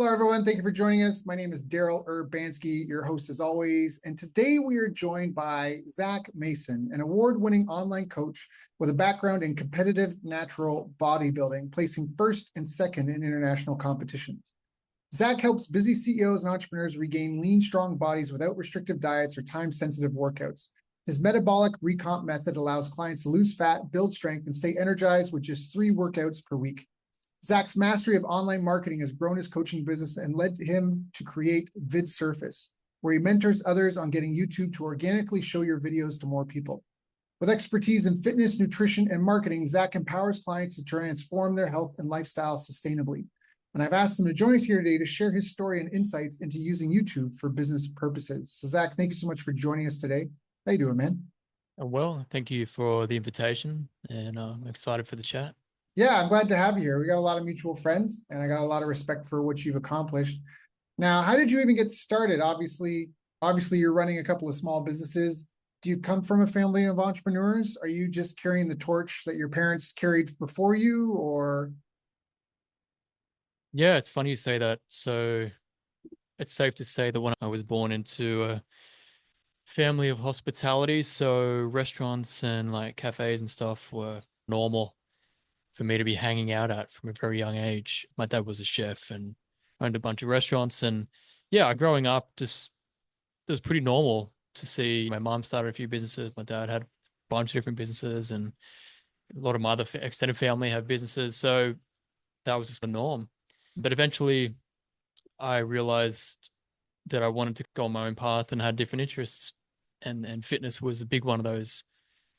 Hello, everyone. Thank you for joining us. My name is Daryl Urbanski, your host as always. And today we are joined by Zac Mason, an award-winning online coach with a background in competitive natural bodybuilding, placing first and second in international competitions. Zac helps busy CEOs and entrepreneurs regain lean, strong bodies without restrictive diets or time-sensitive workouts. His metabolic recomp method allows clients to lose fat, build strength, and stay energized with just 3 workouts per week. Zac's mastery of online marketing has grown his coaching business and led him to create VidSurface, where he mentors others on getting YouTube to organically show your videos to more people. With expertise in fitness, nutrition, and marketing, Zac empowers clients to transform their health and lifestyle sustainably. And I've asked him to join us here today to share his story and insights into using YouTube for business purposes. So Zac, thank you so much for joining us today. How you doing, man? Well, thank you for the invitation, and I'm excited for the chat. Yeah, I'm glad to have you here. We got a lot of mutual friends, and I got a lot of respect for what you've accomplished. Now, how did you even get started? Obviously, you're running a couple of small businesses. Do you come from a family of entrepreneurs? Are you just carrying the torch that your parents carried before you, or? Yeah, it's funny you say that. So it's safe to say that when I was born into a family of hospitality, so restaurants and like cafes and stuff were normal for me to be hanging out at from a very young age. My dad was a chef and owned a bunch of restaurants. And yeah, growing up, just it was pretty normal to see my mom started a few businesses. My dad had a bunch of different businesses, and a lot of my other extended family have businesses. So that was just the norm. But eventually, I realized that I wanted to go on my own path and had different interests, and fitness was a big one of those,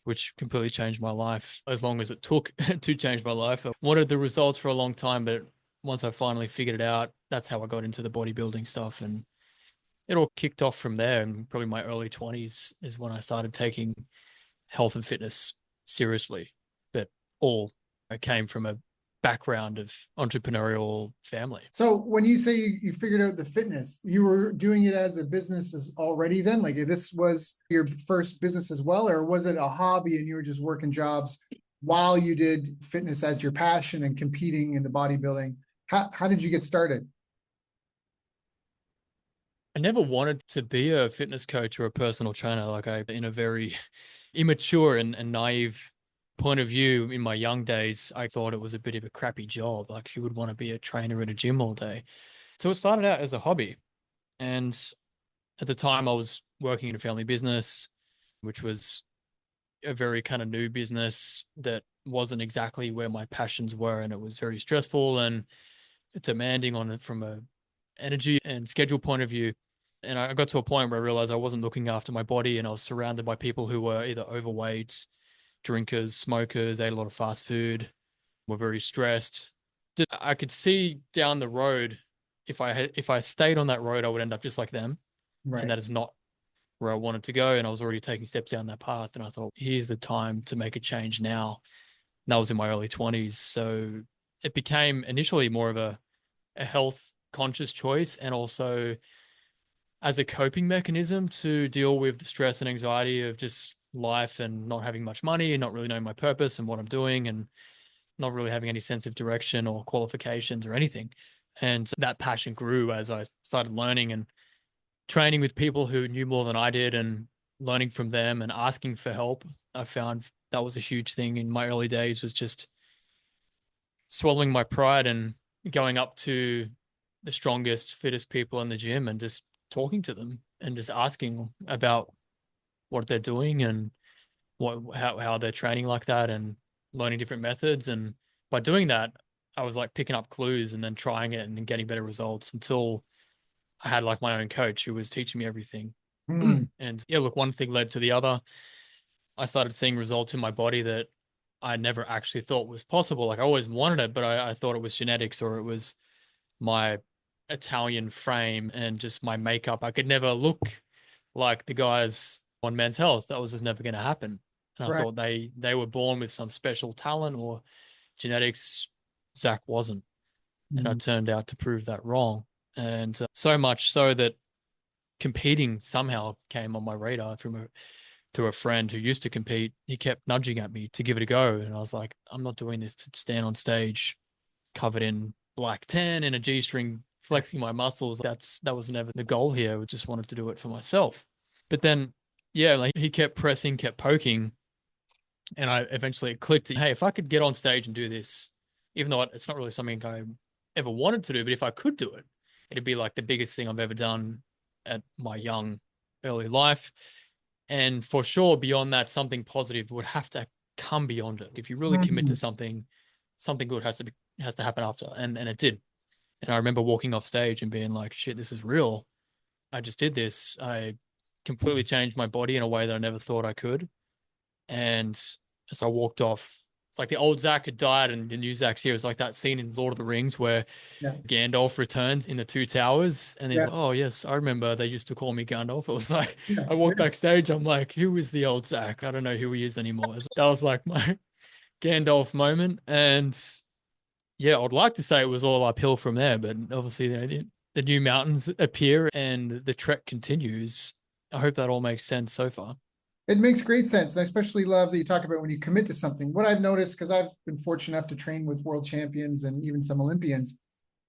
which completely changed my life. As long as it took to change my life, I wanted the results for a long time, but once I finally figured it out, that's how I got into the bodybuilding stuff, and it all kicked off from there. And probably my early 20s is when I started taking health and fitness seriously. But all I came from a background of entrepreneurial family. So when you say you figured out the fitness, you were doing it as a business already then? Like this was your first business as well, or was it a hobby and you were just working jobs while you did fitness as your passion and competing in the bodybuilding? How did you get started? I never wanted to be a fitness coach or a personal trainer. Like I, in a very immature and naive point of view in my young days, I thought it was a bit of a crappy job. Like you would want to be a trainer in a gym all day. So it started out as a hobby. And at the time I was working in a family business, which was a very kind of new business that wasn't exactly where my passions were. And it was very stressful and demanding on it from a energy and schedule point of view. And I got to a point where I realized I wasn't looking after my body, and I was surrounded by people who were either overweight, drinkers, smokers, ate a lot of fast food, were very stressed. I could see down the road, if I stayed on that road, I would end up just like them. And Right. that is not where I wanted to go. And I was already taking steps down that path. And I thought, here's the time to make a change now. And that was in my early 20s. So it became initially more of a health conscious choice, and also as a coping mechanism to deal with the stress and anxiety of just life and not having much money and not really knowing my purpose and what I'm doing and not really having any sense of direction or qualifications or anything. And that passion grew as I started learning and training with people who knew more than I did and learning from them and asking for help. I found that was a huge thing in my early days, was just swallowing my pride and going up to the strongest, fittest people in the gym and just talking to them and just asking about what they're doing and how they're training like that, and learning different methods. And by doing that, I was like picking up clues and then trying it and getting better results until I had like my own coach who was teaching me everything. Hmm. And yeah, look, one thing led to the other. I started seeing results in my body that I never actually thought was possible. Like I always wanted it, but I thought it was genetics, or it was my Italian frame and just my makeup. I could never look like the guys on Men's Health. That was just never going to happen. And I Right. thought they were born with some special talent or genetics. Zac wasn't, and I Hmm. turned out to prove that wrong. And so much so that competing somehow came on my radar through a friend who used to compete. He kept nudging at me to give it a go, and I was like, I'm not doing this to stand on stage covered in black tan in a G-string flexing my muscles. That was never the goal here. I just wanted to do it for myself. But then, yeah, like he kept pressing, kept poking, and I eventually clicked. Hey, if I could get on stage and do this, even though it's not really something I ever wanted to do, but if I could do it, it'd be like the biggest thing I've ever done at my young early life. And for sure, beyond that, something positive would have to come beyond it. If you really commit to Mhm. something, something good has to happen after. And it did. And I remember walking off stage and being like, shit, this is real. I just did this. I completely changed my body in a way that I never thought I could. And as I walked off, it's like the old Zac had died and the new Zac's here. It's like that scene in Lord of the Rings where Yeah, Gandalf returns in the Two Towers, and he's yeah, like, "Oh yes, I remember they used to call me Gandalf." It was like yeah, I walked yeah. backstage, I'm like, "Who is the old Zac? I don't know who he is anymore." That was like my Gandalf moment, and yeah, I'd like to say it was all uphill from there, but obviously the new mountains appear and the trek continues. I hope that all makes sense so far. It makes great sense. And I especially love that you talk about when you commit to something. What I've noticed, because I've been fortunate enough to train with world champions and even some Olympians,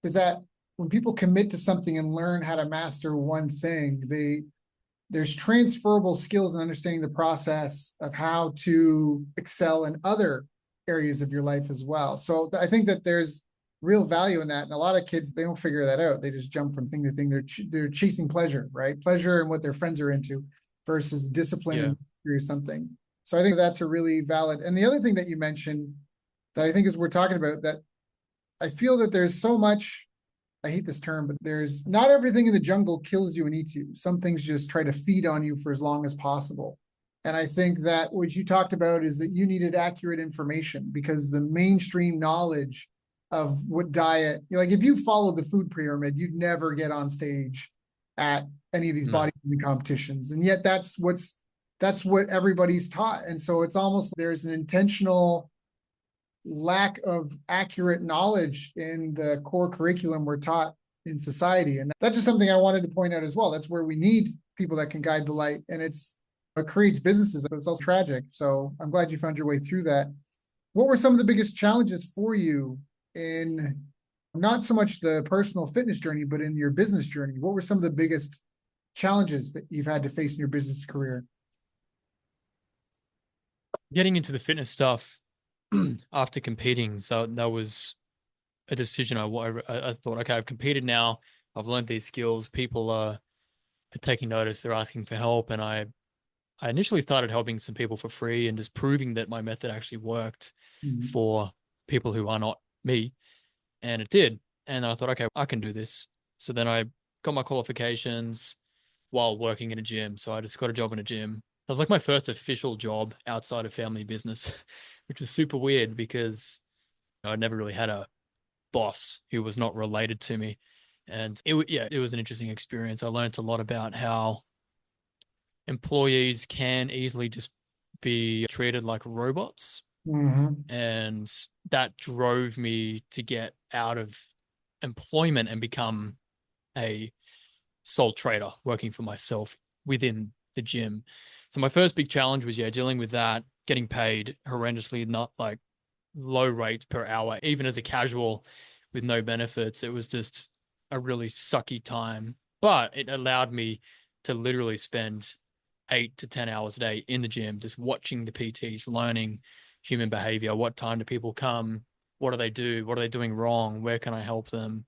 is that when people commit to something and learn how to master one thing, there's transferable skills and understanding the process of how to excel in other areas of your life as well. So I think that there's real value in that. And a lot of kids, they don't figure that out. They just jump from thing to thing. They're chasing pleasure, right? Pleasure and what their friends are into versus discipline Yeah. and or something. So I think that's a really valid. And the other thing that you mentioned that I think is we're talking about that I feel that there's so much, I hate this term, but there's not everything in the jungle kills you and eats you. Some things just try to feed on you for as long as possible. And I think that what you talked about is that you needed accurate information because the mainstream knowledge of what diet, like if you followed the food pyramid, you'd never get on stage at any of these No. bodybuilding competitions. And yet that's what everybody's taught. And so it's almost there's an intentional lack of accurate knowledge in the core curriculum we're taught in society. And that's just something I wanted to point out as well. That's where we need people that can guide the light. And it creates businesses, but it's also tragic. So I'm glad you found your way through that. What were some of the biggest challenges for you in not so much the personal fitness journey, but in your business journey? What were some of the biggest challenges that you've had to face in your business career? Getting into the fitness stuff after competing, so that was a decision. I thought, okay, I've competed now. I've learned these skills. People are taking notice. They're asking for help, and I initially started helping some people for free and just proving that my method actually worked Mhm. for people who are not me, and it did. And I thought, okay, I can do this. So then I got my qualifications while working in a gym. So I just got a job in a gym. That was like my first official job outside of family business, which was super weird because I'd never really had a boss who was not related to me. And yeah, it was an interesting experience. I learned a lot about how employees can easily just be treated like robots. Mhm. And that drove me to get out of employment and become a sole trader working for myself within the gym. So my first big challenge was, yeah, dealing with that, getting paid horrendously, not like low rates per hour, even as a casual with no benefits. It was just a really sucky time, but it allowed me to literally spend 8 to 10 hours a day in the gym, just watching the PTs, learning human behavior. What time do people come? What do they do? What are they doing wrong? Where can I help them?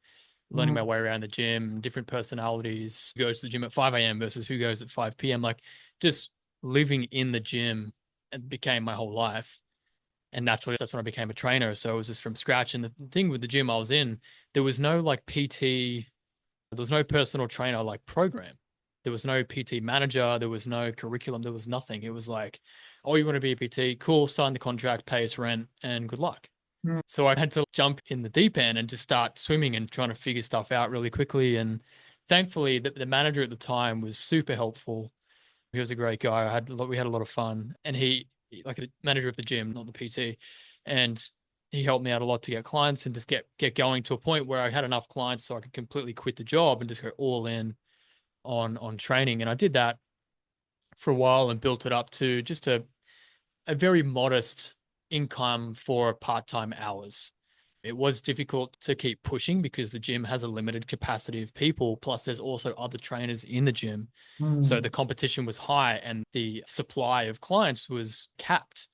Learning my Mhm. way around the gym, different personalities, who goes to the gym at 5 a.m. versus who goes at 5 p.m. Like just living in the gym it became my whole life. And naturally, that's when I became a trainer. So it was just from scratch. And the thing with the gym I was in, there was no like PT, there was no personal trainer like program. There was no PT manager. There was no curriculum. There was nothing. It was like, oh, you want to be a PT? Cool. Sign the contract, pay us rent, and good luck. Mhm. So I had to jump in the deep end and just start swimming and trying to figure stuff out really quickly. And thankfully, the manager at the time was super helpful. He was a great guy. We had a lot of fun, and like the manager of the gym, not the PT, and he helped me out a lot to get clients and just get going to a point where I had enough clients so I could completely quit the job and just go all in on training. And I did that for a while and built it up to just a very modest income for part-time hours. It was difficult to keep pushing because the gym has a limited capacity of people. Plus, there's also other trainers in the gym. So Mm, the competition was high and the supply of clients was capped.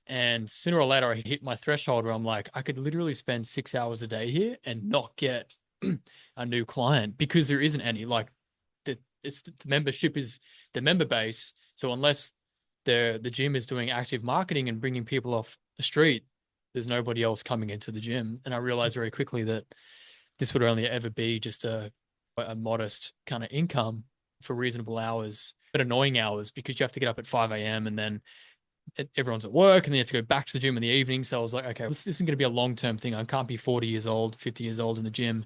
And sooner or later, I hit my threshold where I'm like, I could literally spend 6 hours a day here and not get a new client because there isn't any. Like, the membership is the member base. So unless the gym is doing active marketing and bringing people off the street, there's nobody else coming into the gym. And I realized very quickly that this would only ever be just a modest kind of income for reasonable hours, but annoying hours because you have to get up at 5 a.m. and then everyone's at work and then you have to go back to the gym in the evening. So I was like, okay, this isn't going to be a long-term thing. I can't be 40 years old, 50 years old in the gym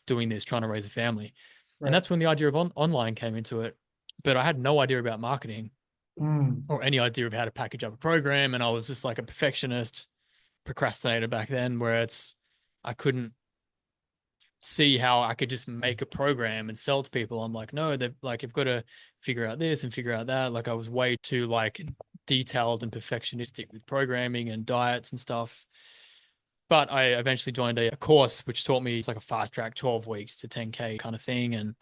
doing this, trying to raise a family. And right. that's when the idea of online came into it. But I had no idea about marketing Mm, or any idea of how to package up a program. And I was just like a perfectionist procrastinator back then, where I couldn't see how I could just make a program and sell to people. I'm like, no, they've like, you've got to figure out this and figure out that. Like I was way too like detailed and perfectionistic with programming and diets and stuff. But I eventually joined a course which taught me it's like a fast track 12 weeks to 10K kind of thing, and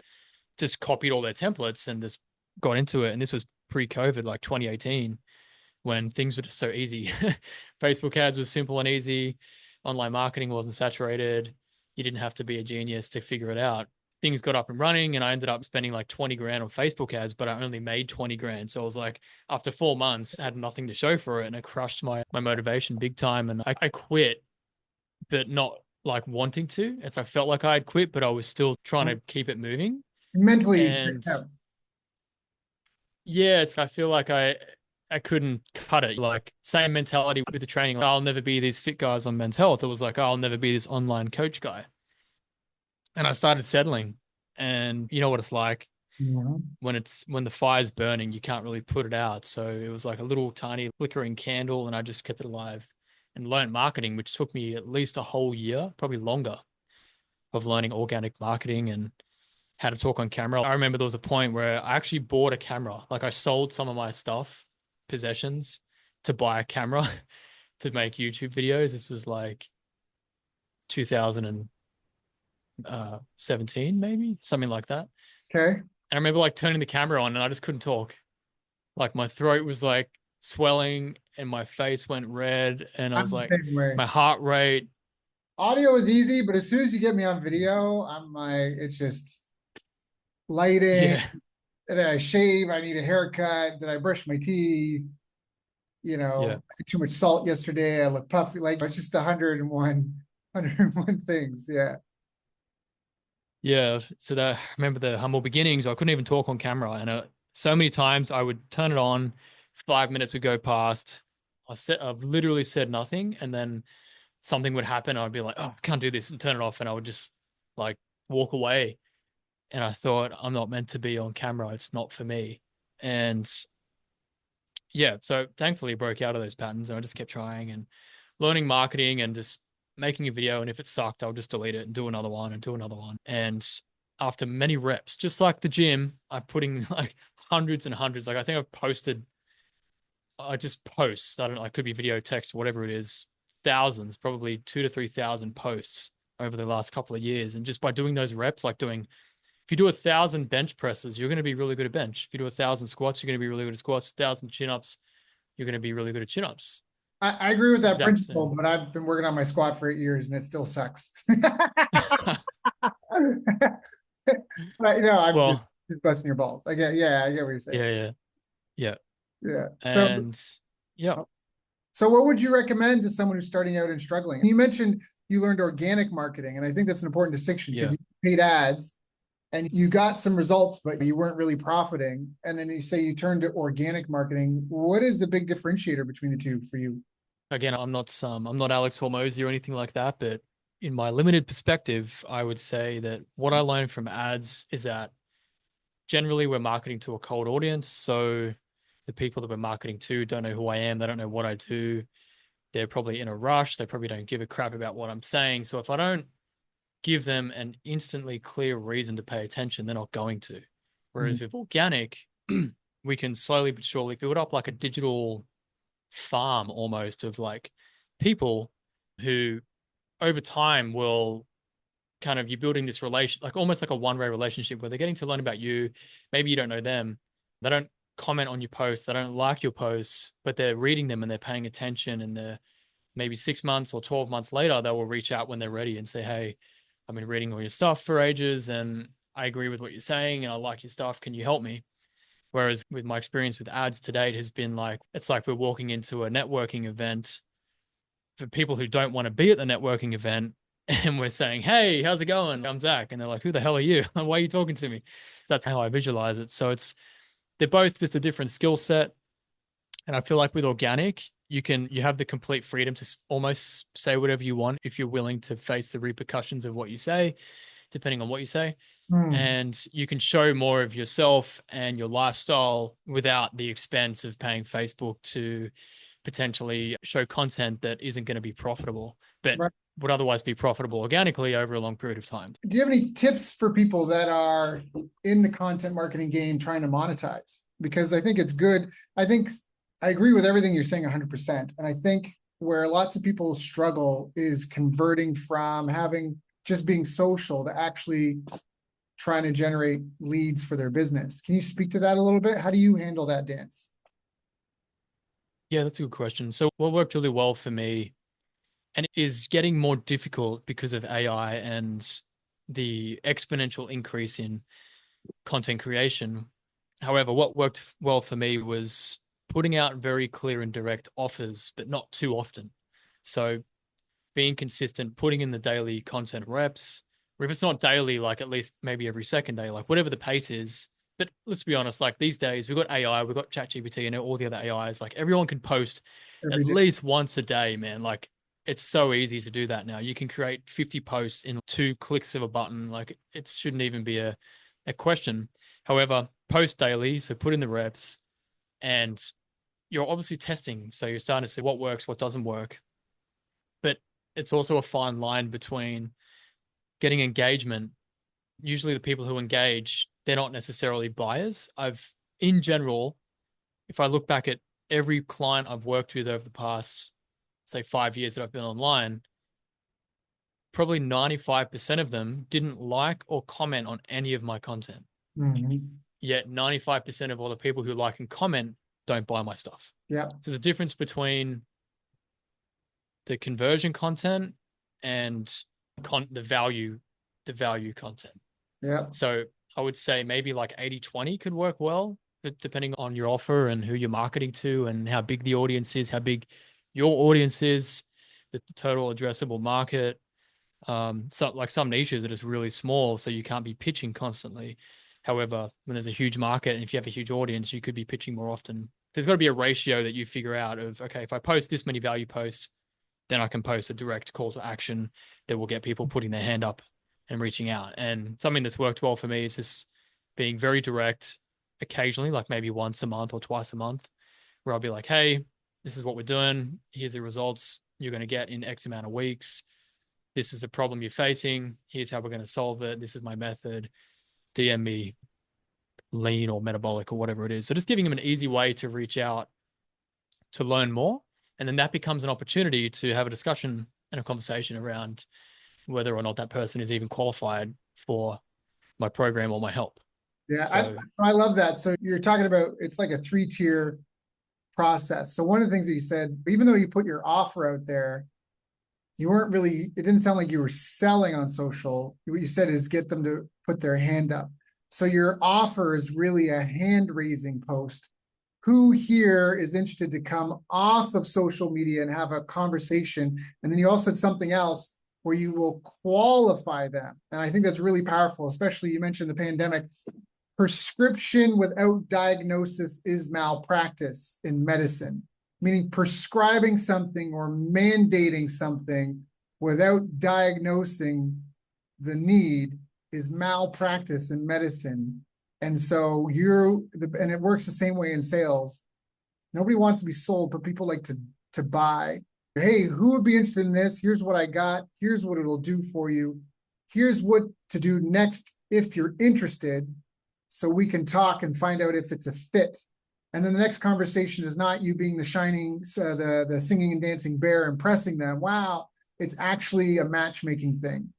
just copied all their templates and just got into it. And this was pre-COVID, like 2018, when things were just so easy. Facebook ads was simple and easy. Online marketing wasn't saturated. You didn't have to be a genius to figure it out. Things got up and running, and I ended up spending like 20 grand on Facebook ads, but I only made 20 grand. So I was like, after 4 months, I had nothing to show for it, and it crushed my motivation big time. And I quit, but not like wanting to. It's I felt like I had quit, but I was still trying to keep it moving. mentally checked And out. yeah, I feel like I couldn't cut it. Like same mentality with the training. Like, I'll never be these fit guys on Men's Health. It was like, oh, I'll never be this online coach guy. And I started settling. And you know what it's like Mhm. when the fire's burning, you can't really put it out. So it was like a little tiny flickering candle, and I just kept it alive and learned marketing, which took me at least a whole year, probably longer, of learning organic marketing and how to talk on camera. I remember there was a point where I actually bought a camera. Like I sold some of my stuff, possessions, to buy a camera to make YouTube videos. This was like 2017, maybe something like that. Okay. And I remember like turning the camera on and I just couldn't talk. Like my throat was like swelling and my face went red and I I'm was the like, same way. my heart rate. Audio is easy, but as soon as you get me on video, I'm like, it's just lighting. Yeah, Did I shave? I need a haircut. Did I brush my teeth? yeah. I ate too much salt yesterday. I look puffy. Like it's just 101 things. Yeah. Yeah, so that I remember the humble beginnings. I couldn't even talk on camera, and so many times I would turn it on, 5 minutes would go past. I've literally said nothing, and then something would happen. I'd be like, "Oh, I can't do this," and turn it off, and I would just like walk away. And I thought, I'm not meant to be on camera. It's not for me. And yeah, so thankfully I broke out of those patterns, and I just kept trying and learning marketing and just making a video. And if it sucked, I'll just delete it and do another one and do another one. And after many reps, just like the gym, I'm putting like hundreds and hundreds. Like I think I've posted, I just post, I don't know, it could be video, text, whatever it is, thousands, probably 2 to 3 thousand posts over the last couple of years. And just by doing those reps, like doing, if you do 1,000 bench presses, you're going to be really good at bench. If you do 1,000 squats, you're going to be really good at squats. 1,000 chin ups, you're going to be really good at chin ups. I agree with It's the that exact principle, same. but I've been working on my squat for 8 years and it still sucks. But I'm just, Well, busting your balls. Yeah, I get what you're saying. yeah, yeah, yeah. Yeah. And yeah, So what would you recommend to someone who's starting out and struggling? You mentioned you learned organic marketing, and I think that's an important distinction because yeah. you paid ads and you got some results, but you weren't really profiting. And then you say you turned to organic marketing. What is the big differentiator between the two for you? Again, I'm not Alex Hormozy or anything like that, but in my limited perspective, I would say that what I learned from ads is that generally we're marketing to a cold audience. So the people that we're marketing to don't know who I am, they don't know what I do. They're probably in a rush. They probably don't give a crap about what I'm saying. So if I don't give them an instantly clear reason to pay attention, they're not going to. Mm, Whereas with organic, we can slowly but surely build up like a digital farm almost of like people who over time will kind of, you're building this relation, like almost like a one-way relationship where they're getting to learn about you. Maybe you don't know them. They don't comment on your posts. They don't like your posts, but they're reading them and they're paying attention. And they're maybe 6 months or 12 months later, they will reach out when they're ready and say, hey, I've been reading all your stuff for ages and I agree with what you're saying and I like your stuff. Can you help me? Whereas with my experience with ads to date has been like, it's like we're walking into a networking event for people who don't want to be at the networking event. And we're saying, hey, how's it going? I'm Zach. And they're like, who the hell are you? Why are you talking to me? So that's how I visualize it. So they're both just a different skill set. And I feel like with organic, you have the complete freedom to almost say whatever you want if you're willing to face the repercussions of what you say, depending on what you say. Hmm. And you can show more of yourself and your lifestyle without the expense of paying Facebook to potentially show content that isn't going to be profitable, but Right. would otherwise be profitable organically over a long period of time. Do you have any tips for people that are in the content marketing game trying to monetize? Because I think it's good. I think I agree with everything you're saying 100%. And I think where lots of people struggle is converting from having just being social to actually trying to generate leads for their business. Can you speak to that a little bit? How do you handle that, Dance? Yeah, that's a good question. So what worked really well for me and is getting more difficult because of AI and the exponential increase in content creation. However, what worked well for me was putting out very clear and direct offers, but not too often. So being consistent, putting in the daily content reps, or if it's not daily, like at least maybe every second day, like whatever the pace is. But let's be honest, like these days we've got AI, we've got ChatGPT and all the other AIs. Like everyone can post at Every day. least once a day, man. Like it's so easy to do that now. You can create 50 posts in 2 clicks of a button. Like it shouldn't even be a question. However, post daily, so put in the reps and you're obviously testing. So you're starting to see what works, what doesn't work. But it's also a fine line between getting engagement. Usually the people who engage, they're not necessarily buyers. In general, if I look back at every client I've worked with over the past, say, 5 years that I've been online, probably 95% of them didn't like or comment on any of my content. Mhm. Yet 95% of all the people who like and comment don't buy my stuff. Yeah. So there's a difference between the conversion content and the value content. Yeah. So I would say maybe like 80-20 could work well, but depending on your offer and who you're marketing to and how big the audience is, how big your audience is, the total addressable market. Some niches are just really small, so you can't be pitching constantly. However, when there's a huge market and if you have a huge audience, you could be pitching more often. There's got to be a ratio that you figure out of, okay, if I post this many value posts, then I can post a direct call to action that will get people putting their hand up and reaching out. And something that's worked well for me is just being very direct occasionally, like maybe once a month or twice a month, where I'll be like, hey, this is what we're doing. Here's the results you're going to get in X amount of weeks. This is a problem you're facing. Here's how we're going to solve it. This is my method. DM me lean or metabolic or whatever it is. So just giving them an easy way to reach out to learn more. And then that becomes an opportunity to have a discussion and a conversation around whether or not that person is even qualified for my program or my help. Yeah. So I love that. So you're talking about it's like a 3-tier process. So one of the things that you said, even though you put your offer out there, you weren't really, it didn't sound like you were selling on social. What you said is get them to put their hand up. So your offer is really a hand raising post. Who here is interested to come off of social media and have a conversation? And then you also said something else where you will qualify them. And I think that's really powerful, especially you mentioned the pandemic. Prescription without diagnosis is malpractice in medicine, meaning prescribing something or mandating something without diagnosing the need is malpractice in medicine. And so and it works the same way in sales. Nobody wants to be sold, but people like to buy. Hey, who would be interested in this? Here's what I got. Here's what it'll do for you. Here's what to do next if you're interested. So we can talk and find out if it's a fit. And then the next conversation is not you being the shining, the singing and dancing bear, impressing them. Wow, it's actually a matchmaking thing,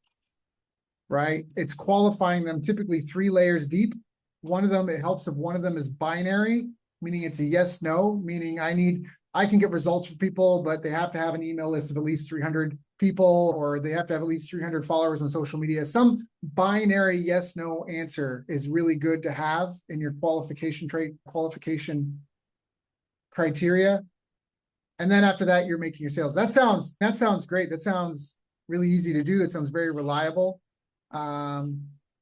right? It's qualifying them typically 3 layers deep. One of them, it helps if one of them is binary, meaning it's a yes, no, meaning I can get results for people, but they have to have an email list of at least 300 people, or they have to have at least 300 followers on social media. Some binary yes, no answer is really good to have in your qualification criteria. And then after that, you're making your sales. That sounds great. That sounds really easy to do. That sounds very reliable. I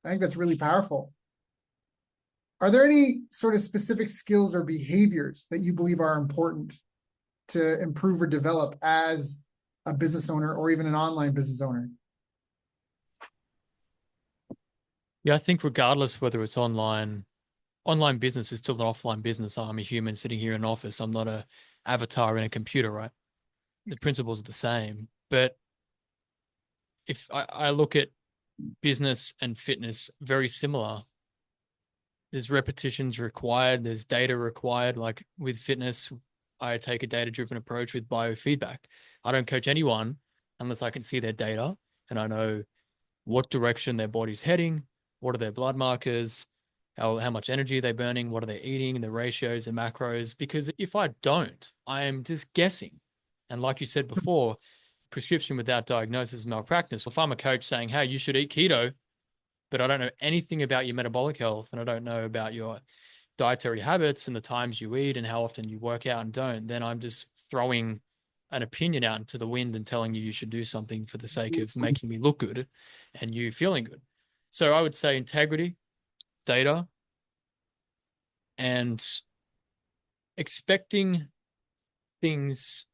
think that's really powerful. Are there any sort of specific skills or behaviors that you believe are important to improve or develop as a business owner or even an online business owner? Yeah, I think regardless whether it's online business is still an offline business. I'm a human sitting here in an office. I'm not a avatar in a computer, right? The principles are the same. But if I look at business and fitness very similar, there's repetitions required, there's data required. Like with fitness, I take a data-driven approach with biofeedback. I don't coach anyone unless I can see their data and I know what direction their body's heading, what are their blood markers, how much energy they're burning, what are they eating, the ratios and macros. Because if I don't, I am just guessing. And like you said before, prescription without diagnosis is malpractice. If I'm a coach saying, hey, you should eat keto, but I don't know anything about your metabolic health and I don't know about your dietary habits and the times you eat and how often you work out and don't, then I'm just throwing an opinion out into the wind and telling you should do something for the sake of making me look good and you feeling good. So I would say integrity, data, and expecting things,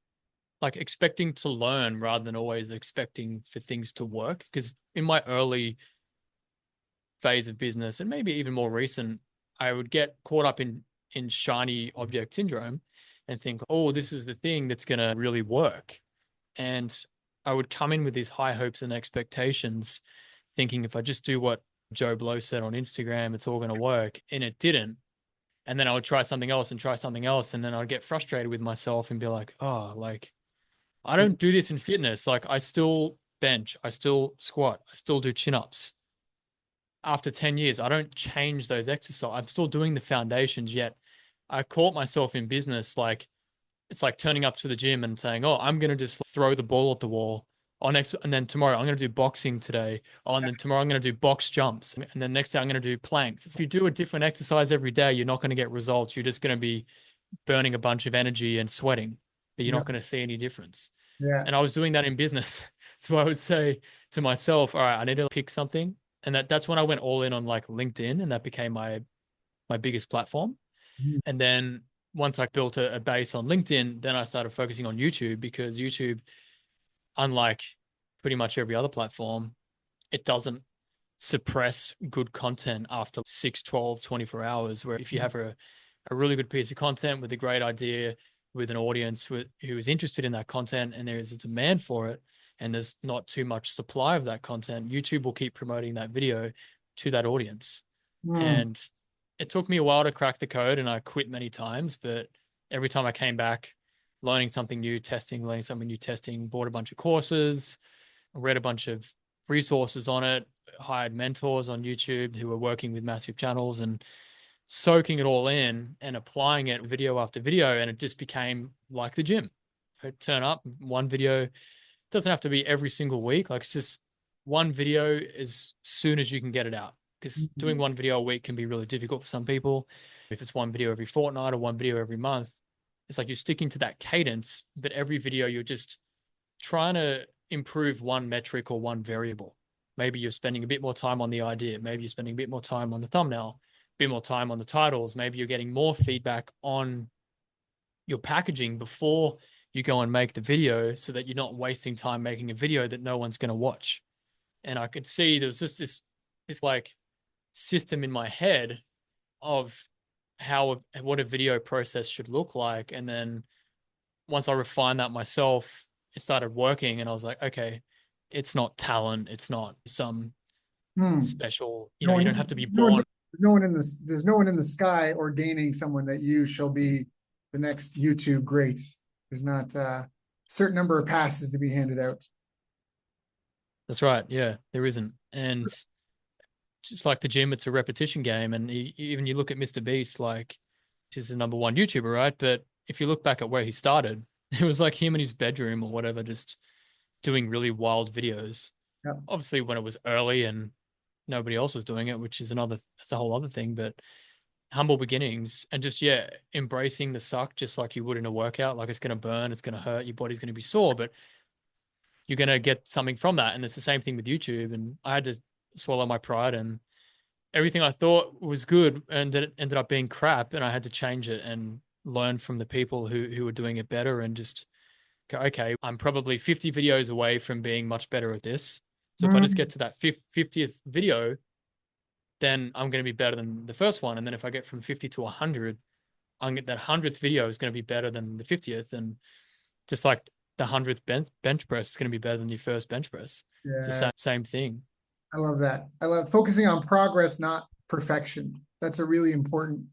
like expecting to learn rather than always expecting for things to work. Because in my early phase of business and maybe even more recent, I would get caught up in shiny object syndrome and think, oh, this is the thing that's going to really work. And I would come in with these high hopes and expectations, thinking if I just do what Joe Blow said on Instagram, it's all going to work. And it didn't. And then I would try something else and try something else. And then I'd get frustrated with myself and be like, oh, like, I don't do this in fitness. Like, I still bench, I still squat, I still do chin ups. After 10 years, I don't change those exercises. I'm still doing the foundations, yet I caught myself in business like it's like turning up to the gym and saying, "Oh, I'm gonna just throw the ball at the wall." On next, and then tomorrow I'm gonna do boxing today. Oh, and then tomorrow I'm gonna do box jumps, and then next day I'm gonna do planks. If you do a different exercise every day, you're not gonna get results. You're just gonna be burning a bunch of energy and sweating, but you're Yeah. not gonna see any difference. Yeah. And I was doing that in business, so I would say to myself, "All right, I need to pick something." And that's when I went all in on like LinkedIn, and that became my biggest platform. Mm. And then once I built a base on LinkedIn, then I started focusing on YouTube because YouTube, unlike pretty much every other platform, it doesn't suppress good content after 6, 12, 24 hours. Where if you have a really good piece of content with a great idea, with an audience who is interested in that content and there is a demand for it, and there's not too much supply of that content, YouTube will keep promoting that video to that audience. Mm. And it took me a while to crack the code and I quit many times, but every time I came back, learning something new, testing, bought a bunch of courses, read a bunch of resources on it, hired mentors on YouTube who were working with massive channels and soaking it all in and applying it video after video. And it just became like the gym. I turn up one video, it doesn't have to be every single week. Like it's just one video as soon as you can get it out. Because doing one video a week can be really difficult for some people. If it's one video every fortnight or one video every month, it's like you're sticking to that cadence, but every video you're just trying to improve one metric or one variable. Maybe you're spending a bit more time on the idea. Maybe you're spending a bit more time on the thumbnail, a bit more time on the titles. Maybe you're getting more feedback on your packaging before you go and make the video so that you're not wasting time making a video that no one's going to watch. And I could see there was just this like system in my head of what a video process should look like. And then once I refined that myself, it started working and I was like, okay, it's not talent, it's not some Mm. special, No you one, don't have to be no one's, born. there's no one in the sky ordaining someone that you shall be the next YouTube great. There's not a certain number of passes to be handed out. That's right. Yeah, there isn't. And just like the gym, it's a repetition game. And even you look at Mr. Beast, like he's the number one YouTuber, right? But if you look back at where he started, it was like him in his bedroom or whatever, just doing really wild videos. Yep. Obviously, when it was early and nobody else was doing it, which is that's a whole other thing. But humble beginnings and just, yeah, embracing the suck just like you would in a workout. Like it's going to burn, it's going to hurt, your body's going to be sore, but you're going to get something from that. And it's the same thing with YouTube. And I had to swallow my pride, and everything I thought was good and it ended up being crap. And I had to change it and learn from the people who were doing it better and just go, okay, I'm probably 50 videos away from being much better at this. So if I just Mm, get to that 50th video, then I'm going to be better than the first one. And then if I get from 50 to 100, I'm get that 100th video is going to be better than the 50th. And just like the 100th bench press is going to be better than your first bench press. It's the yeah, same thing. I love that. I love focusing on progress, not perfection. That's a really important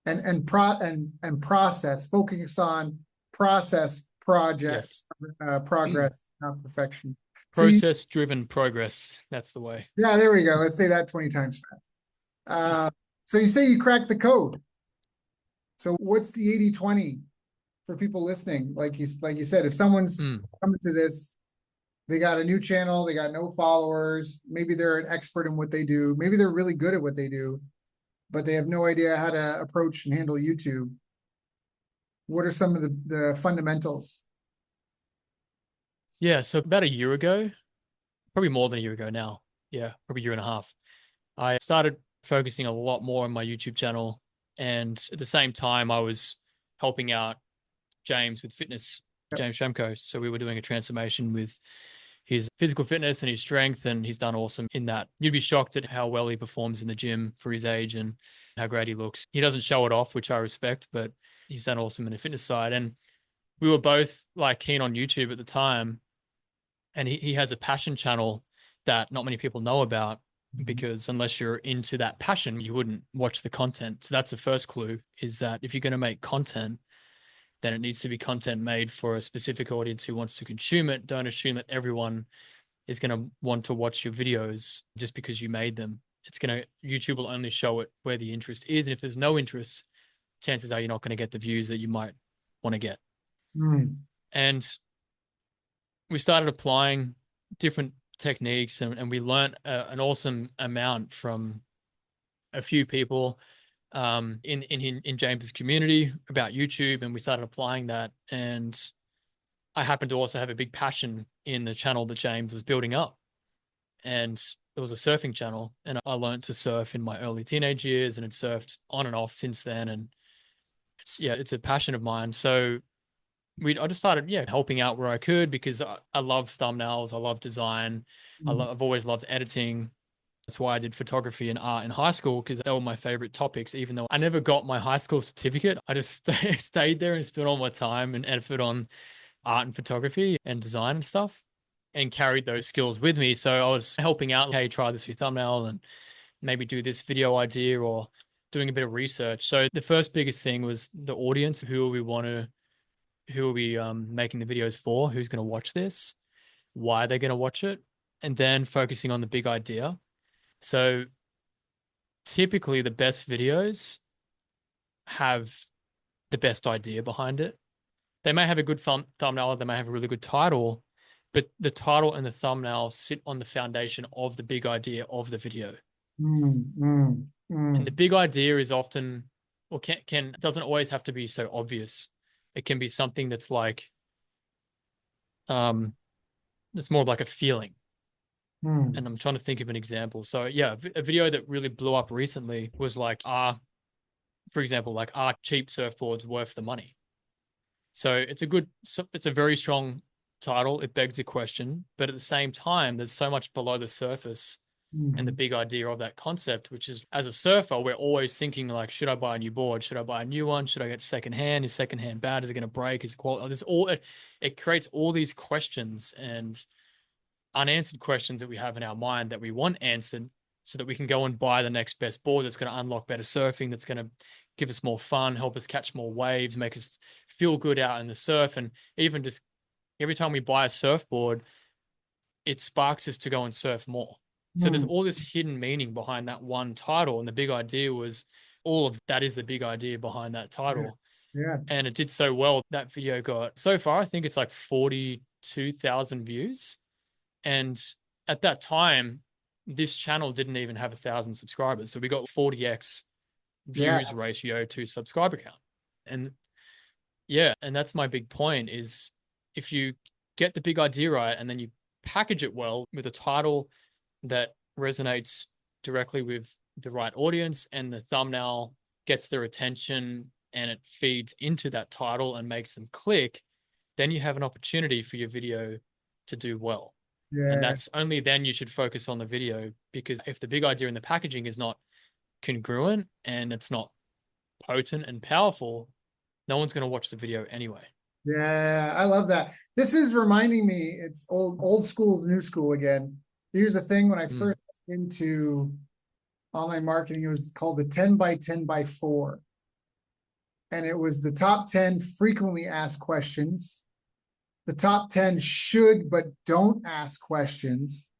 and process. Focus on process, project, Yes. progress, not perfection. So you, Process driven progress. That's the way. yeah, there we go. Let's say that 20 times fast. So you say you cracked the code. So what's the 80/20 for people listening? Like you said, if someone's Mm. coming to this, they got a new channel, they got no followers, maybe they're an expert in what they do, maybe they're really good at what they do, but they have no idea how to approach and handle YouTube. What are some of the fundamentals? Yeah. So about a year ago, probably more than a year ago now. Yeah, probably a year and a half. I started focusing a lot more on my YouTube channel. And at the same time, I was helping out James with fitness, Yep. James Shamko. So we were doing a transformation with his physical fitness and his strength, and he's done awesome in that. You'd be shocked at how well he performs in the gym for his age and how great he looks. He doesn't show it off, which I respect, but he's done awesome in the fitness side. And we were both like keen on YouTube at the time, and he has a passion channel that not many people know about, Mhm. because unless you're into that passion, you wouldn't watch the content. So that's the first clue, is that if you're going to make content, then it needs to be content made for a specific audience who wants to consume it. Don't assume that everyone is going to want to watch your videos just because you made them. YouTube will only show it where the interest is. And if there's no interest, chances are you're not going to get the views that you might want to get. Mm, And we started applying different techniques, and we learned an awesome amount from a few people in James's community about YouTube, and we started applying that. And I happened to also have a big passion in the channel that James was building up, and it was a surfing channel. And I learned to surf in my early teenage years, and had surfed on and off since then. And it's a passion of mine. So I just started, yeah, helping out where I could, because I love thumbnails, I love design, mm, I've always loved editing. That's why I did photography and art in high school, because they were my favorite topics. Even though I never got my high school certificate, I just stayed there and spent all my time and effort on art and photography and design and stuff, and carried those skills with me. So I was helping out, hey, try this with thumbnail and maybe do this video idea, or doing a bit of research. So the first biggest thing was the audience. Who are we making the videos for? Who's going to watch this? Why are they going to watch it? And then focusing on the big idea. So typically the best videos have the best idea behind it. They may have a good thumbnail, they may have a really good title, but the title and the thumbnail sit on the foundation of the big idea of the video. mm, mm, And the mm, big idea is often, or can doesn't always have to be so obvious. It can be something that's like um that's more like a feeling. And mm, I'm trying to think of an example. So yeah, a video that really blew up recently was like, for example, like, are cheap surfboards worth the money? So it's a very strong title. It begs a question, but at the same time, there's so much below the surface and the mm, big idea of that concept, which is, as a surfer, we're always thinking like, should I buy a new board? Should I buy a new one? Should I get secondhand? Is secondhand bad? Is it going to break? Is it quality? It creates all these questions and unanswered questions that we have in our mind that we want answered, so that we can go and buy the next best board that's going to unlock better surfing, that's going to give us more fun, help us catch more waves, make us feel good out in the surf. And even just every time we buy a surfboard, it sparks us to go and surf more. So there's Hmm. all this hidden meaning behind that one title. And the big idea was all of that is the big idea behind that Yeah. title. Yeah. And it did so well. That video got, so far, I think it's like 42,000 views. And at that time, this channel didn't even have 1,000 subscribers. So we got 40x Yeah. views ratio to subscriber count. And yeah, and that's my big point is if you get the big idea right and then you package it well with a title that resonates directly with the right audience and the thumbnail gets their attention and it feeds into that title and makes them click, then you have an opportunity for your video to do well. And Yeah. that's only then you should focus on the video, because if the big idea in the packaging is not congruent and it's not potent and powerful, no one's going to watch the video anyway. Yeah, I love that. This is reminding me, it's old school's new school again. Here's the thing, when I Mm, first got into online marketing, it was called the 10 by 10 by 4. And it was the top 10 frequently asked questions, the top 10 should but don't ask questions,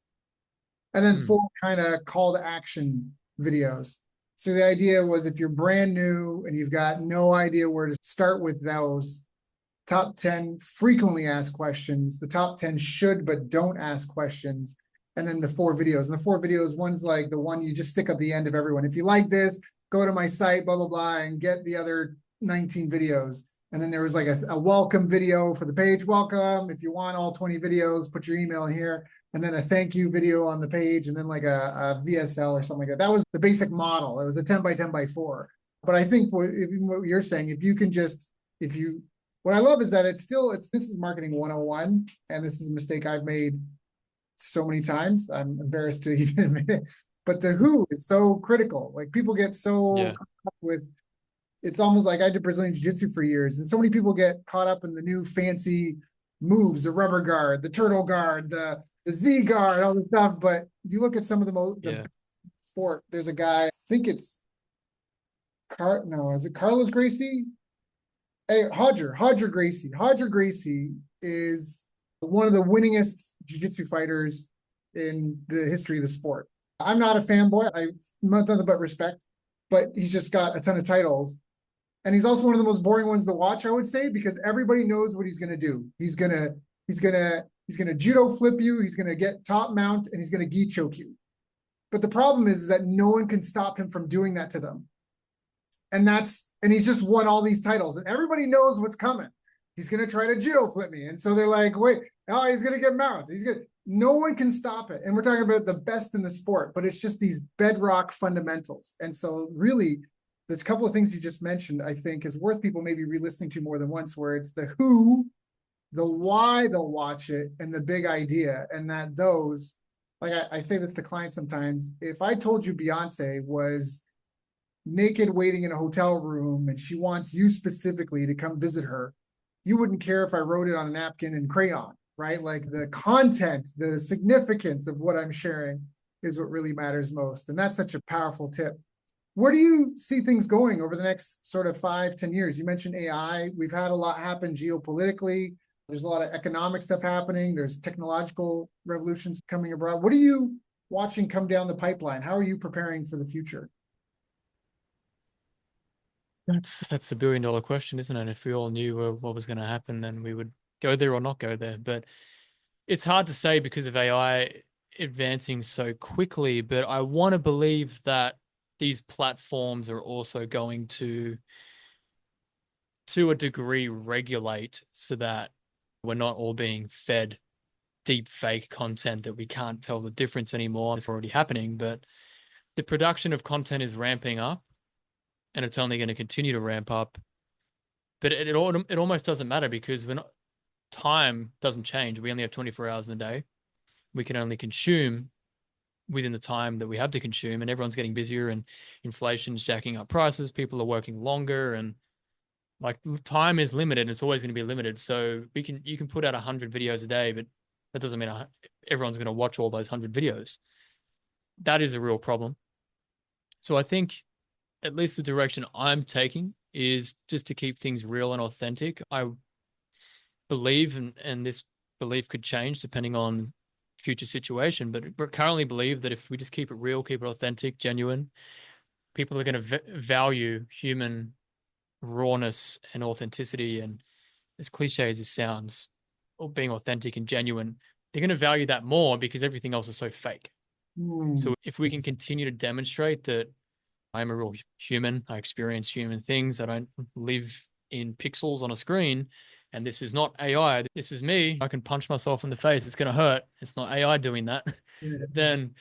and then mm, 4 kind of call to action videos. So the idea was, if you're brand new and you've got no idea where to start with those, top 10 frequently asked questions, the top 10 should but don't ask questions, and then the 4 videos. And the 4 videos, one's like the one you just stick at the end of everyone. If you like this, go to my site, blah, blah, blah, and get the other 19 videos. And then there was like a welcome video for the page. Welcome. If you want all 20 videos, put your email in here. And then a thank you video on the page, and then like a VSL or something like that. That was the basic model. It was a 10 by 10 by 4. But I think what you're saying, if you can just, if you, what I love is that it's this is marketing 101, and this is a mistake I've made so many times. I'm embarrassed to even admit it. But the who is so critical. Like, people get so yeah. caught up with, it's almost like I did Brazilian Jiu-Jitsu for years, and so many people get caught up in the new fancy moves, the rubber guard, the turtle guard, the Z guard, all this stuff. But you look at some of the Yeah. sport, there's a guy, I think it's is it Carlos Gracie? Hey, Hodger Gracie. Hodger Gracie is one of the winningest jiu-jitsu fighters in the history of the sport. I'm not a fanboy. I nothing but respect, but he's just got a ton of titles. And he's also one of the most boring ones to watch, I would say, because everybody knows what he's gonna do. He's gonna judo flip you, he's gonna get top mount, and he's gonna gi choke you. But the problem is that no one can stop him from doing that to them. And he's just won all these titles, and everybody knows what's coming. He's gonna try to judo flip me, and so they're like, wait, oh, he's gonna get mount. No one can stop it. And we're talking about the best in the sport, but it's just these bedrock fundamentals. And so really, there's a couple of things you just mentioned, I think, is worth people maybe re-listening to more than once, where it's the who, the why they'll watch it, and the big idea. And that those, like I say this to clients sometimes, if I told you Beyonce was naked waiting in a hotel room and she wants you specifically to come visit her, you wouldn't care if I wrote it on a napkin in crayon, right? Like, the content, the significance of what I'm sharing is what really matters most. And that's such a powerful tip. Where do you see things going over the next sort of 5-10 years? You mentioned AI. We've had a lot happen geopolitically. There's a lot of economic stuff happening. There's technological revolutions coming abroad. What are you watching come down the pipeline? How are you preparing for the future? That's a $1 billion question, isn't it? If we all knew what was going to happen, then we would go there or not go there. But it's hard to say because of AI advancing so quickly. But I want to believe that these platforms are also going to a degree, regulate so that we're not all being fed deep fake content that we can't tell the difference anymore. It's already happening, but the production of content is ramping up, and it's only going to continue to ramp up. But it almost doesn't matter because time doesn't change. We only have 24 hours in a day. We can only consume within the time that we have to consume, and everyone's getting busier, and inflation's jacking up prices. People are working longer, and like, time is limited. It's always going to be limited. So you can put out 100 videos a day, but that doesn't mean everyone's going to watch all those 100 videos. That is a real problem. So I think at least the direction I'm taking is just to keep things real and authentic. I believe, and this belief could change depending on future situation. But we currently believe that if we just keep it real, keep it authentic, genuine, people are going to value human rawness and authenticity. And as cliche as it sounds, or being authentic and genuine, they're going to value that more because everything else is so fake. Mm. So if we can continue to demonstrate that I'm a real human, I experience human things, I don't live in pixels on a screen, and this is not AI, this is me, I can punch myself in the face, it's going to hurt, it's not AI doing that, Yeah. then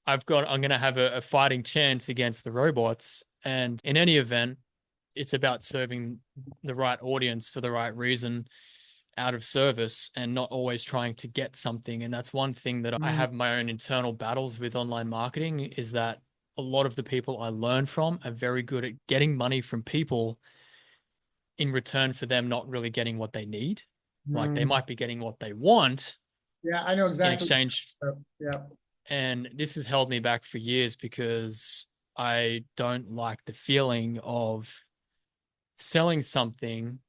I'm going to have a fighting chance against the robots. And in any event, it's about serving the right audience for the right reason out of service and not always trying to get something. And that's one thing that I Mm. have my own internal battles with online marketing, is that a lot of the people I learn from are very good at getting money from people in return for them not really getting what they need. Like they Mm. might be getting what they want Yeah, I know in exactly. exchange. Yeah. And this has held me back for years because I don't like the feeling of selling something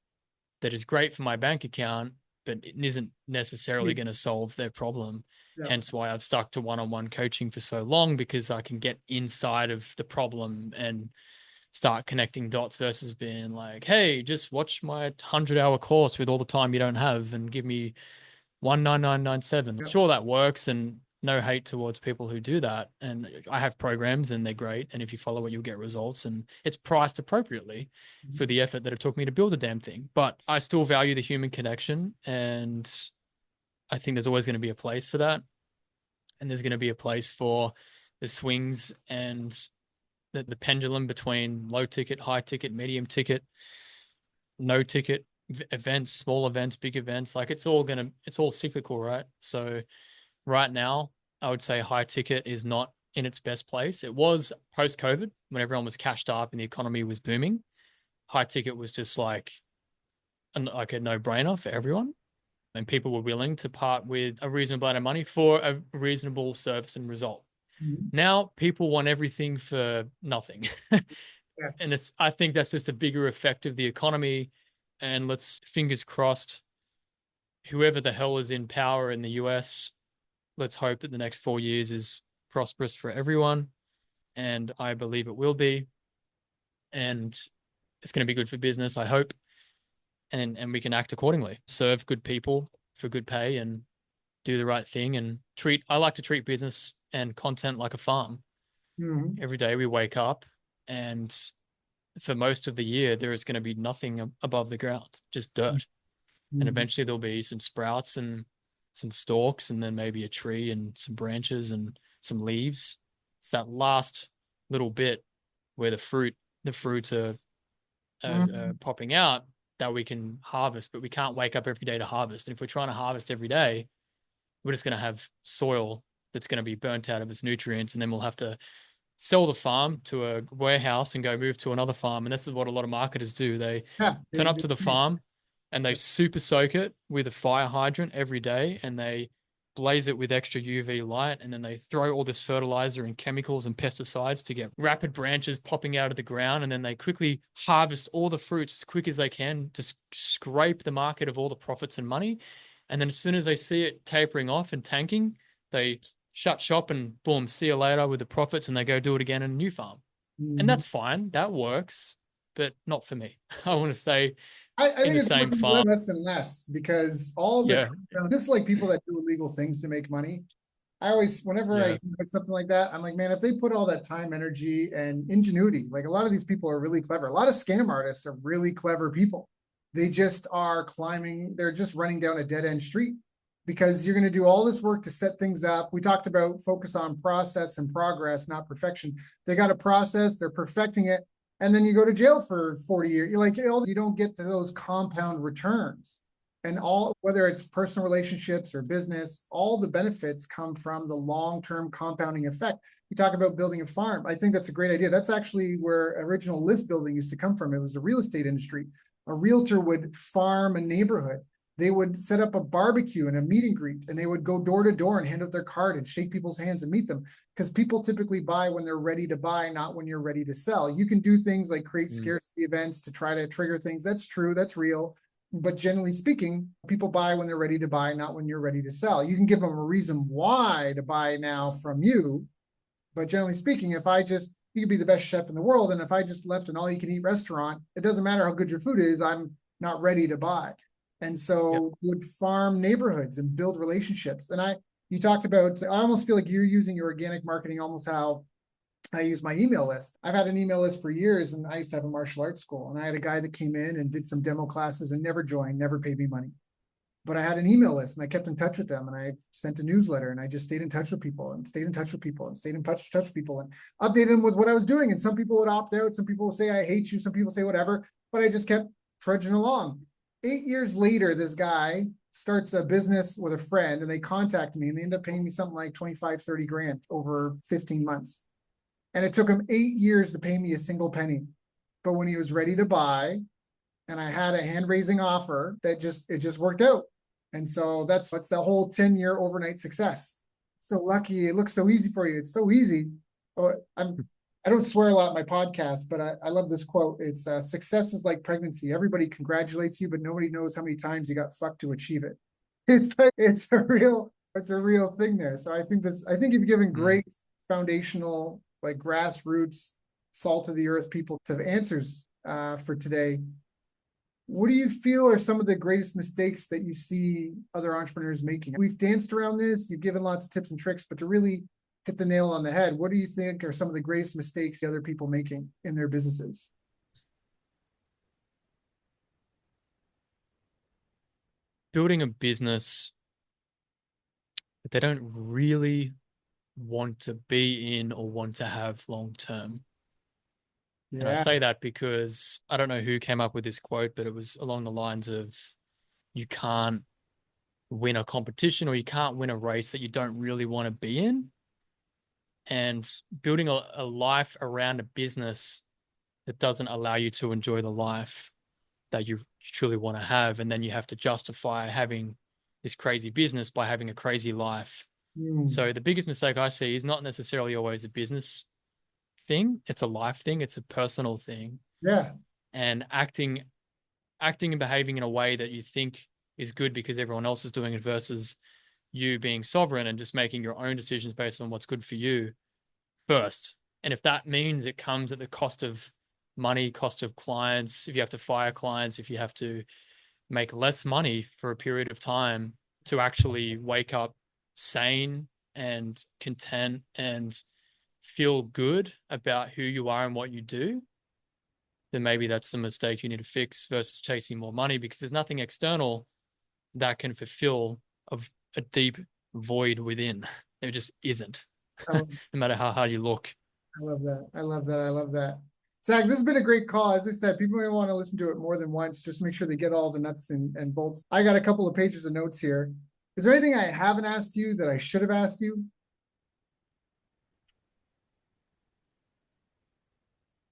that is great for my bank account, but it isn't necessarily going to solve their problem. Yeah. Hence why I've stuck to one-on-one coaching for so long, because I can get inside of the problem and start connecting dots versus being like, hey, just watch my 100-hour course with all the time you don't have and give me 19997. Yeah. Sure, that works, and no hate towards people who do that. And I have programs and they're great. And if you follow it, you'll get results. And it's priced appropriately for the effort that it took me to build a damn thing. But I still value the human connection. And I think there's always going to be a place for that. And there's going to be a place for the swings and the pendulum between low ticket, high ticket, medium ticket, no ticket events, small events, big events. Like it's all cyclical, right? So right now, I would say high ticket is not in its best place. It was post COVID when everyone was cashed up and the economy was booming. High ticket was just like a no brainer for everyone. And people were willing to part with a reasonable amount of money for a reasonable service and result. Mhm. Now people want everything for nothing. Yeah. And I think that's just a bigger effect of the economy. And let's fingers crossed, whoever the hell is in power in the US, let's hope that the next 4 years is prosperous for everyone. And I believe it will be. And it's going to be good for business, I hope. And we can act accordingly. Serve good people for good pay and do the right thing and I like to treat business and content like a farm. Mhm. Every day we wake up, and for most of the year, there is going to be nothing above the ground, just dirt. And Mhm. eventually there'll be some sprouts and some stalks, and then maybe a tree and some branches and some leaves. It's that last little bit where the fruits are Mhm. popping out that we can harvest, but we can't wake up every day to harvest. And if we're trying to harvest every day, we're just going to have soil that's going to be burnt out of its nutrients, and then we'll have to sell the farm to a warehouse and go move to another farm. And this is what a lot of marketers do. They Yeah. turn up to the They- farm and they super soak it with a fire hydrant every day, and they blaze it with extra UV light, and then they throw all this fertilizer and chemicals and pesticides to get rapid branches popping out of the ground, and then they quickly harvest all the fruits as quick as they can to scrape the market of all the profits and money. And then as soon as they see it tapering off and tanking, they shut shop and boom, see you later with the profits, and they go do it again in a new farm. And Mhm. that's fine. That works, but not for me. I want to stay I in think the it's same working farm. less and less because all the Yeah. just like people that do illegal things to make money. I always, whenever I Yeah. hear about something like that, I'm like, man, if they put all that time, energy, and ingenuity, like a lot of these people are really clever. A lot of scam artists are really clever people. They just are climbing, they're just running down a dead end street because you're going to do all this work to set things up. We talked about focus on process and progress, not perfection. They got a process, they're perfecting it, and then you go to jail for 40 years. You're like, you don't get to those compound returns. And all, whether it's personal relationships or business, all the benefits come from the long-term compounding effect. You talk about building a farm. I think that's a great idea. That's actually where original list building used to come from. It was the real estate industry. A realtor would farm a neighborhood. They would set up a barbecue and a meet and greet, and they would go door to door and hand out their card and shake people's hands and meet them, because people typically buy when they're ready to buy, not when you're ready to sell. You can do things like create Mm. scarcity events to try to trigger things. That's true. That's real. But generally speaking, people buy when they're ready to buy, not when you're ready to sell. You can give them a reason why to buy now from you. But generally speaking, you could be the best chef in the world. And if I just left an all you can eat restaurant, it doesn't matter how good your food is, I'm not ready to buy. And so would farm neighborhoods and build relationships. You talked about, I almost feel like you're using your organic marketing almost how I use my email list. I've had an email list for years, and I used to have a martial arts school, and I had a guy that came in and did some demo classes and never joined, never paid me money. But I had an email list and I kept in touch with them, and I sent a newsletter, and I just stayed in touch with people and stayed in touch with people and stayed in touch with people and updated them with what I was doing. And some people would opt out. Some people would say, I hate you. Some people say whatever, but I just kept trudging along. 8 years later, this guy starts a business with a friend, and they contact me, and they end up paying me something like 25, 30 grand over 15 months. And it took him 8 years to pay me a single penny. But when he was ready to buy, and I had a hand-raising offer, it just worked out. And so that's the whole 10-year overnight success. So lucky. It looks so easy for you. It's so easy. Oh, I don't swear a lot in my podcast, but I love this quote. It's success is like pregnancy. Everybody congratulates you, but nobody knows how many times you got fucked to achieve it. It's a real thing there. So I think you've given great foundational, like grassroots, salt of the earth people to have answers for today. What do you feel are some of the greatest mistakes that you see other entrepreneurs making? We've danced around this, you've given lots of tips and tricks, but to really hit the nail on the head, what do you think are some of the greatest mistakes the other people making in their businesses? Building a business that they don't really want to be in or want to have long term. And I Yeah. say that because I don't know who came up with this quote, but it was along the lines of you can't win a competition or you can't win a race that you don't really want to be in. And building a life around a business that doesn't allow you to enjoy the life that you truly want to have. And then you have to justify having this crazy business by having a crazy life. So the biggest mistake I see is not necessarily always a business thing. It's a life thing. It's a personal thing. Yeah. And acting and behaving in a way that you think is good because everyone else is doing it versus you being sovereign and just making your own decisions based on what's good for you first. And if that means it comes at the cost of money, cost of clients, if you have to fire clients, if you have to make less money for a period of time to actually wake up sane and content and feel good about who you are and what you do, then maybe that's a mistake you need to fix versus chasing more money, because there's nothing external that can fulfill a deep void within. There just isn't, no matter how hard you look. I love that. I love that. I love that. Zac, this has been a great call. As I said, people may want to listen to it more than once. Just make sure they get all the nuts and bolts. I got a couple of pages of notes here. Is there anything I haven't asked you that I should have asked you?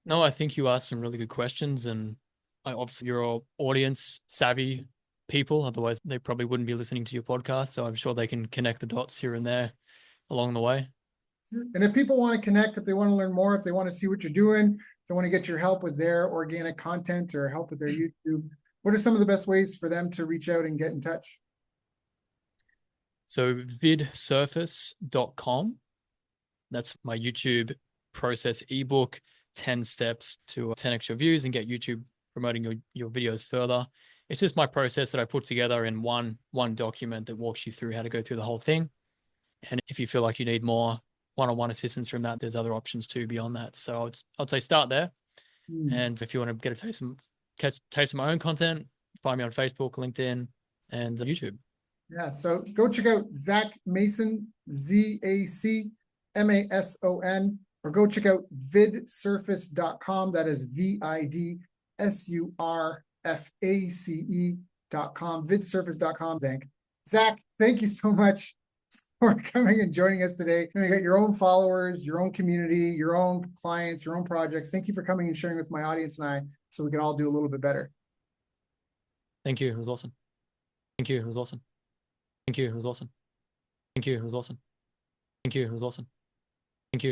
No, I think you asked some really good questions, and obviously you're all audience savvy people. Otherwise, they probably wouldn't be listening to your podcast. So I'm sure they can connect the dots here and there along the way. And if people want to connect, if they want to learn more, if they want to see what you're doing, if they want to get your help with their organic content or help with their YouTube, what are some of the best ways for them to reach out and get in touch? So vidsurface.com. That's my YouTube process ebook, 10 steps to 10 extra views and get YouTube promoting your videos further. It's just my process that I put together in one document that walks you through how to go through the whole thing. And if you feel like you need more one-on-one assistance from that, there's other options too beyond that. So I'd say start there. And if you want to get a taste of my own content, find me on Facebook, LinkedIn, and YouTube. Yeah, so go check out Zac Mason, ZAC MASON, or go check out vidsurface.com. That is VIDSURFACE.com, vidsurface.com. Zac, thank you so much for coming and joining us today. You got your own followers, your own community, your own clients, your own projects. Thank you for coming and sharing with my audience and I, so we can all do a little bit better. Thank you. It was awesome. Thank you. It was awesome. Thank you. It was awesome. Thank you. It was awesome. Thank you. It was awesome.